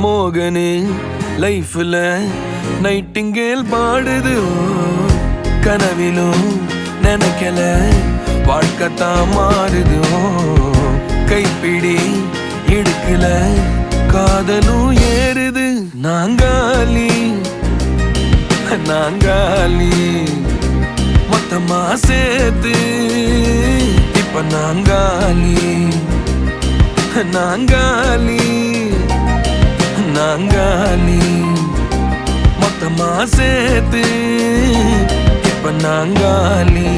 மோகனே லைஃப்ல நைட்டிங்கேல் பாடுது கனவிலும் நினைக்கல வாழ்க்கைத்தான் மாறுது கைப்பிடி இடுக்கல காதலும் ஏறுது நாங்காலி நாங்காலி மொத்தமா சேர்த்து இப்ப நாங்காலி நாங்காலி நாங்காலி மொத்தமா சேர்த்து இப்ப நாங்காலி